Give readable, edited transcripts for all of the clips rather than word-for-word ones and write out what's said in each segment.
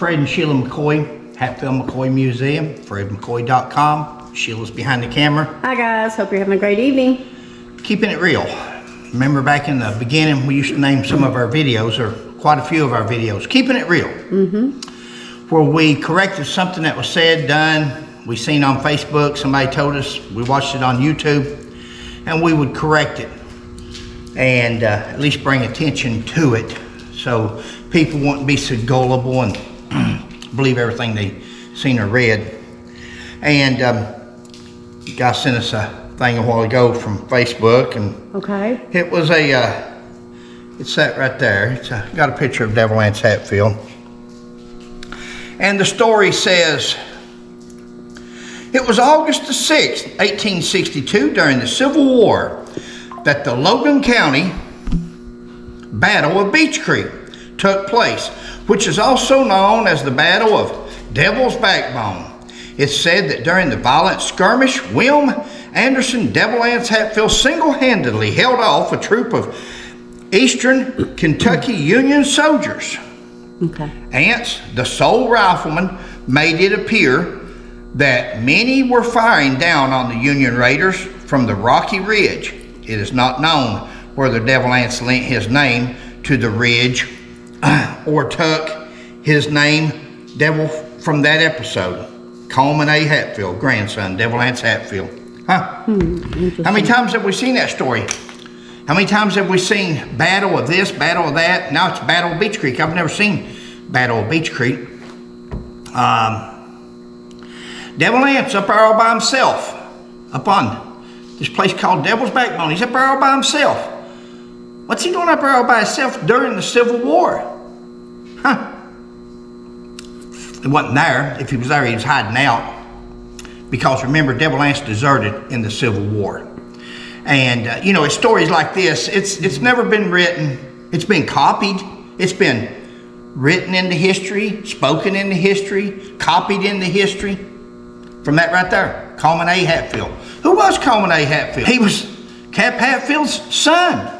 Fred and Sheila McCoy, Hatfield McCoy Museum, fredmccoy.com. Sheila's behind the camera. Hi guys, hope you're having a great evening. Keeping it real. Remember back in the beginning, we used to name some of our videos, or quite a few of our videos, Keeping It Real. Where we corrected something that was said, done, we seen on Facebook, somebody told us, we watched it on YouTube, and we would correct it and at least bring attention to it so people wouldn't be so gullible and believe everything they seen or read. And guy sent us a thing a while ago from Facebook, and it was it's that right there. It's got a picture of Devil Anse Hatfield, and the story says, it was August the 6th, 1862, during the Civil War, that the Logan County Battle of Beech Creek took place, which is also known as the Battle of Devil's Backbone. It's said that during the violent skirmish, William Anderson Devil Anse Hatfield single-handedly held off a troop of Eastern Kentucky Union soldiers. Anse, the sole rifleman, made it appear that many were firing down on the Union raiders from the Rocky Ridge. It is not known whether Devil Anse lent his name to the ridge or took his name Devil from that episode. Coleman A. Hatfield, grandson, Devil Anse Hatfield. How many times have we seen that story? How many times have we seen battle of this, battle of that? Now it's Battle of Beech Creek. I've never seen Battle of Beech Creek. Devil Anse up there all by himself, up on this place called Devil's Backbone. He's up there all by himself. What's he doing up there all by himself during the Civil War? He wasn't there. If he was there, he was hiding out. Because remember, Devil Anse deserted in the Civil War. And, you know, it's stories like this. It's never been written. It's been copied. It's been written into history, spoken into history, copied into history. From that right there, Coleman A. Hatfield. Who was Coleman A. Hatfield? He was Cap Hatfield's son.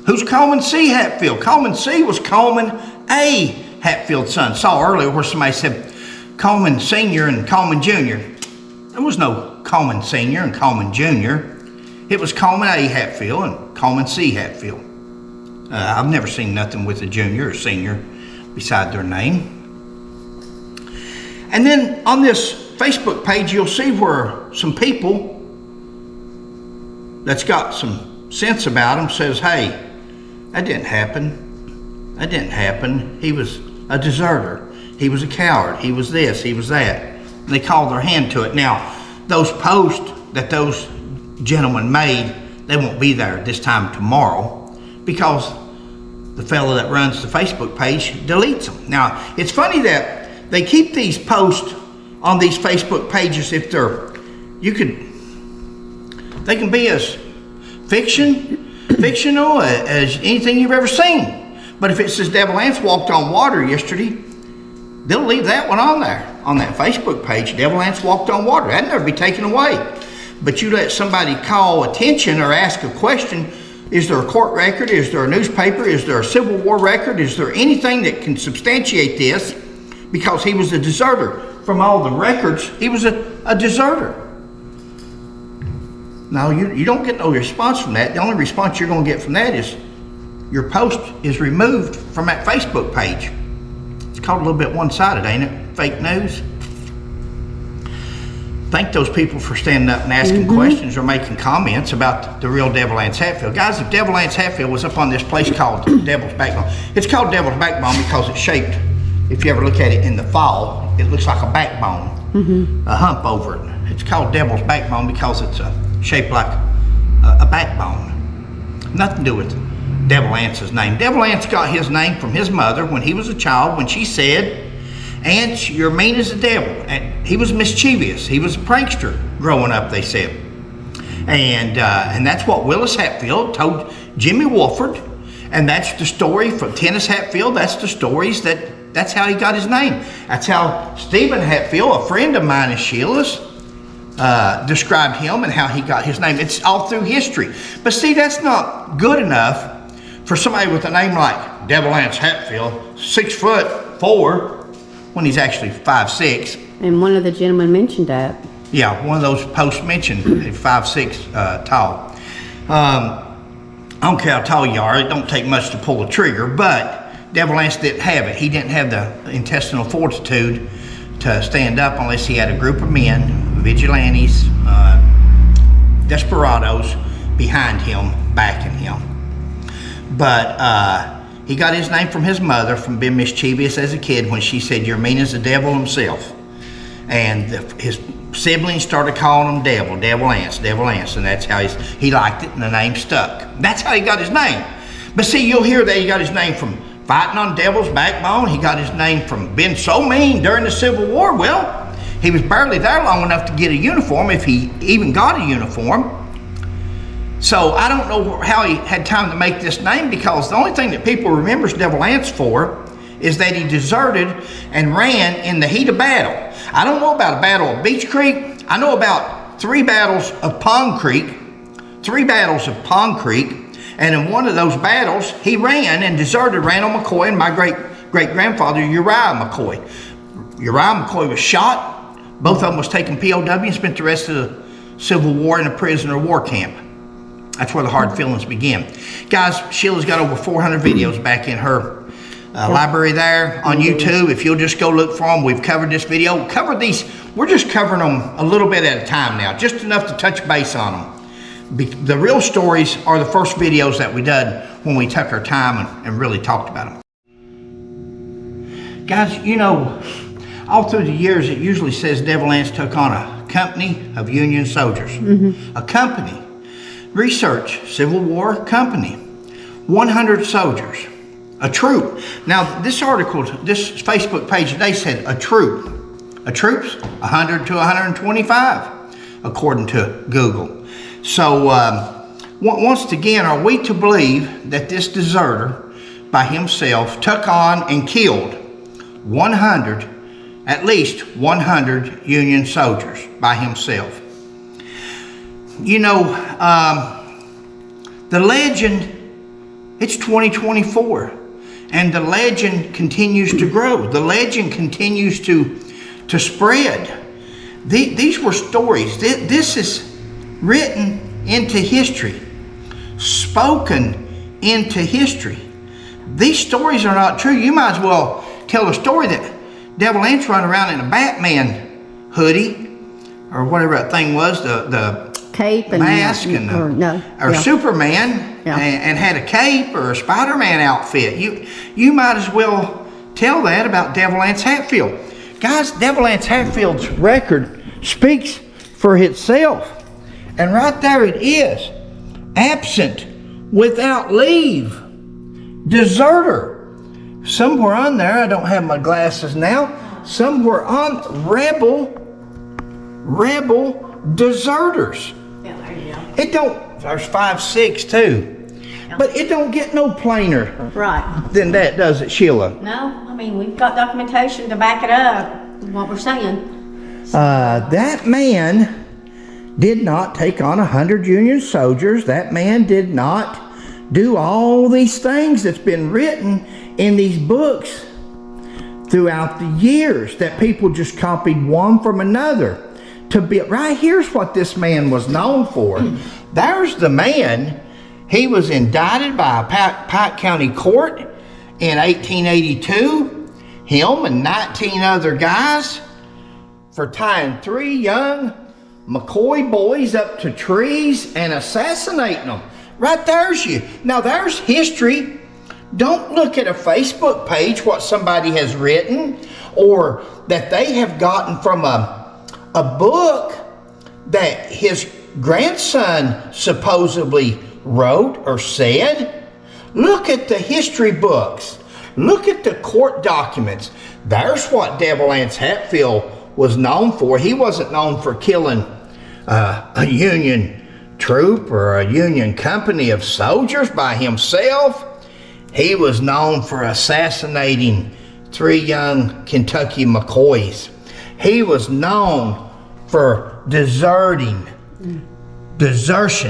Who's Coleman C. Hatfield? Coleman C. was Coleman A. Hatfield's son. Saw earlier where somebody said Coleman Sr. and Coleman Jr. There was no Coleman Sr. and Coleman Jr. It was Coleman A. Hatfield and Coleman C. Hatfield. I've never seen nothing with a junior or senior beside their name. And then on this Facebook page, you'll see where some people that's got some sense about them says, hey, that didn't happen. That didn't happen. He was a deserter. He was a coward. He was this. He was that. And they called their hand to it. Now, those posts that those gentlemen made, they won't be there this time tomorrow because the fellow that runs the Facebook page deletes them. Now, it's funny that they keep these posts on these Facebook pages if they can be as fictional as anything you've ever seen. But if it says Devil Anse walked on water yesterday, they'll leave that one on there, on that Facebook page. Devil Anse walked on water. That'd never be taken away. But you let somebody call attention or ask a question, is there a court record? Is there a newspaper? Is there a Civil War record? Is there anything that can substantiate this? Because he was a deserter. From all the records, he was a deserter. No, you don't get no response from that. The only response you're going to get from that is your post is removed from that Facebook page. It's called a little bit one-sided, ain't it? Fake news. Thank those people for standing up and asking questions or making comments about the real Devil Anse Hatfield. Guys, if Devil Anse Hatfield was up on this place called Devil's Backbone, it's called Devil's Backbone because it's shaped, if you ever look at it in the fall, it looks like a backbone, a hump over it. It's called Devil's Backbone because it's shaped like a backbone. Nothing to do with Devil Anse's name. Devil Anse got his name from his mother when he was a child, when she said, Anse, you're mean as the devil. And he was mischievous. He was a prankster growing up, they said. And that's what Willis Hatfield told Jimmy Wolford. And that's the story from Tennis Hatfield. That's the stories that's how he got his name. That's how Stephen Hatfield, a friend of mine and Sheila's, described him and how he got his name. It's all through history. But see, that's not good enough for somebody with a name like Devil Anse Hatfield, 6'4", when he's actually 5'6". And one of the gentlemen mentioned that. Yeah, one of those posts mentioned 5'6" tall. I don't care how tall you are, it don't take much to pull a trigger, but Devil Anse didn't have it. He didn't have the intestinal fortitude to stand up unless he had a group of men, vigilantes, desperados behind him, backing him. But he got his name from his mother, from being mischievous as a kid when she said, "You're mean as the devil himself." And his siblings started calling him Devil Anse, and that's how he liked it, and the name stuck. That's how he got his name. But see, you'll hear that he got his name from fighting on devil's backbone. He got his name from being so mean during the Civil War. Well, he was barely there long enough to get a uniform, if he even got a uniform. So I don't know how he had time to make this name, because the only thing that people remembers Devil Anse for is that he deserted and ran in the heat of battle. I don't know about a battle of Beach Creek. I know about 3 battles of Pond Creek. And in one of those battles, he ran and deserted, ran on McCoy and my great-grandfather, Uriah McCoy. Uriah McCoy was shot. Both of them was taken POW and spent the rest of the Civil War in a prisoner of war camp. That's where the hard feelings begin. Guys, Sheila's got over 400 videos back in her library there on YouTube. If you'll just go look for them, we've covered this video. We're just covering them a little bit at a time now, just enough to touch base on them. The real stories are the first videos that we did when we took our time and really talked about them. Guys, you know, all through the years, it usually says Devil Anse took on a company of Union soldiers. A company. Research, Civil War company. 100 soldiers. A troop. Now, this article, this Facebook page today said a troop. A troop's 100 to 125, according to Google. So, once again, are we to believe that this deserter by himself took on and killed at least 100 Union soldiers by himself? You know, the legend, it's 2024, and the legend continues to grow. The legend continues to spread. These were stories. This is written into history, spoken into history. These stories are not true. You might as well tell a story that Devil Anse running around in a Batman hoodie, or whatever that thing was, the cape and mask, or Superman, and had a cape or a Spider-Man outfit. You might as well tell that about Devil Anse Hatfield. Guys, Devil Anse Hatfield's record speaks for itself. And right there it is. Absent, without leave, deserter. Somewhere on there, I don't have my glasses now, somewhere on rebel deserters. Yeah, there you go. It don't, there's 5'6" too. But it don't get no plainer than that, does it, Sheila? No, I mean, we've got documentation to back it up, what we're saying. That man did not take on 100 Union soldiers. That man did not do all these things that's been written in these books throughout the years that people just copied one from another. Right here's what this man was known for. There's the man. He was indicted by a Pike County court in 1882. Him and 19 other guys for tying 3 young McCoy boys up to trees and assassinating them. Right there's you. Now there's history. Don't look at a Facebook page what somebody has written or that they have gotten from a book that his grandson supposedly wrote or said. Look at the history books. Look at the court documents. There's what Devil Anse Hatfield was known for. He wasn't known for killing a Union troop or a Union company of soldiers by himself. He was known for assassinating 3 young Kentucky McCoys. He was known for desertion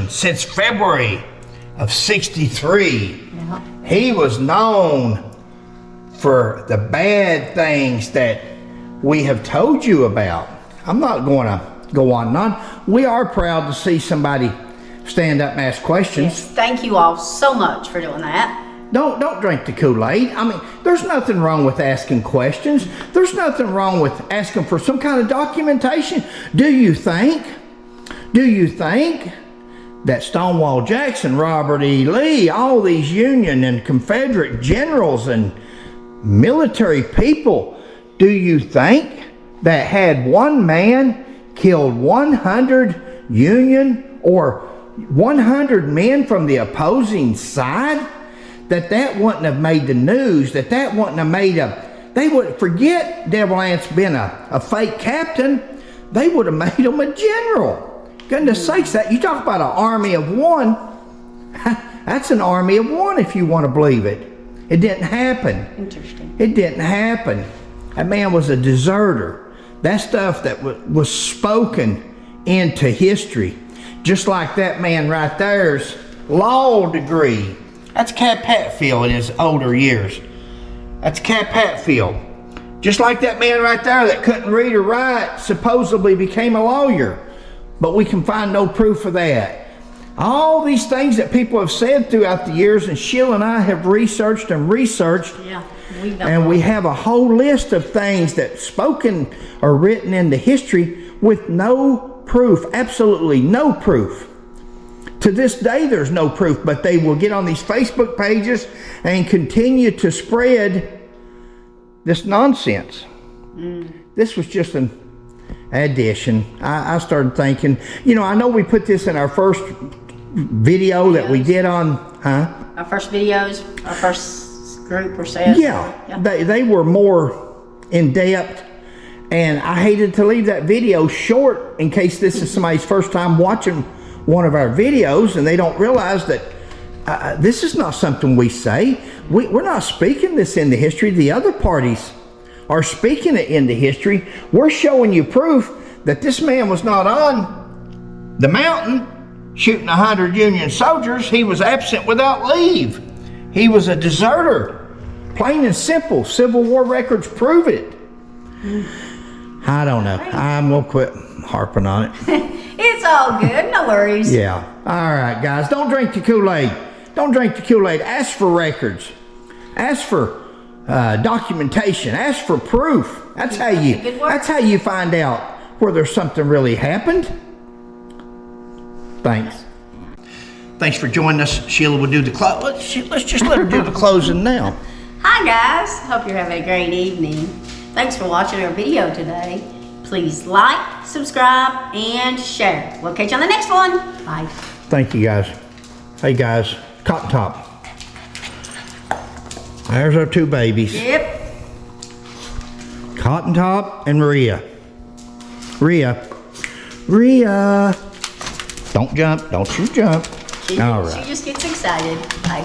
since February of '63. He was known for the bad things that we have told you about. I'm not going to go on and on. We are proud to see somebody stand up and ask questions. Yes, thank you all so much for doing that. Don't drink the Kool-Aid. I mean, there's nothing wrong with asking questions. There's nothing wrong with asking for some kind of documentation. Do you think that Stonewall Jackson, Robert E. Lee, all these Union and Confederate generals and military people, do you think that had one man killed 100 Union or 100 men from the opposing side, that wouldn't have made the news, that wouldn't have made they would forget Devil Anse being a fake captain, they would have made him a general. Goodness sakes, that you talk about an army of one, that's an army of one if you want to believe it. It didn't happen. Interesting. It didn't happen. That man was a deserter. That stuff that was spoken into history. Just like that man right there's law degree. That's Cap Hatfield in his older years. That's Cap Hatfield. Just like that man right there that couldn't read or write supposedly became a lawyer. But we can find no proof of that. All these things that people have said throughout the years, and Sheila and I have researched and researched. Yeah, we've done. And we have a whole list of things that spoken or written into history with no proof, absolutely no proof. To this day, there's no proof, but they will get on these Facebook pages and continue to spread this nonsense. This was just an addition. I started thinking, I know we put this in our first video that we did on, Our first videos, our first group were said. Yeah. They were more in depth, and I hated to leave that video short in case this is somebody's first time watching one of our videos and they don't realize that this is not something we say. We're not speaking this into history. The other parties are speaking it into history. We're showing you proof that this man was not on the mountain shooting 100 Union soldiers. He was absent without leave. He was a deserter. Plain and simple. Civil War records prove it. I don't know. I'm going to quit harping on it. It's all good, no worries. Yeah. All right, guys. Don't drink the Kool-Aid. Don't drink the Kool-Aid. Ask for records. Ask for documentation. Ask for proof. That's how you find out whether something really happened. Thanks. Thanks for joining us. Sheila will do the close. Let's just let her do the closing now. Hi guys, hope you're having a great evening. Thanks for watching our video today. Please like, subscribe, and share. We'll catch you on the next one. Bye. Thank you, guys. Hey, guys. Cotton Top. There's our two babies. Yep. Cotton Top and Rhea. Rhea. Don't jump. Don't you jump. All right. She just gets excited. Bye.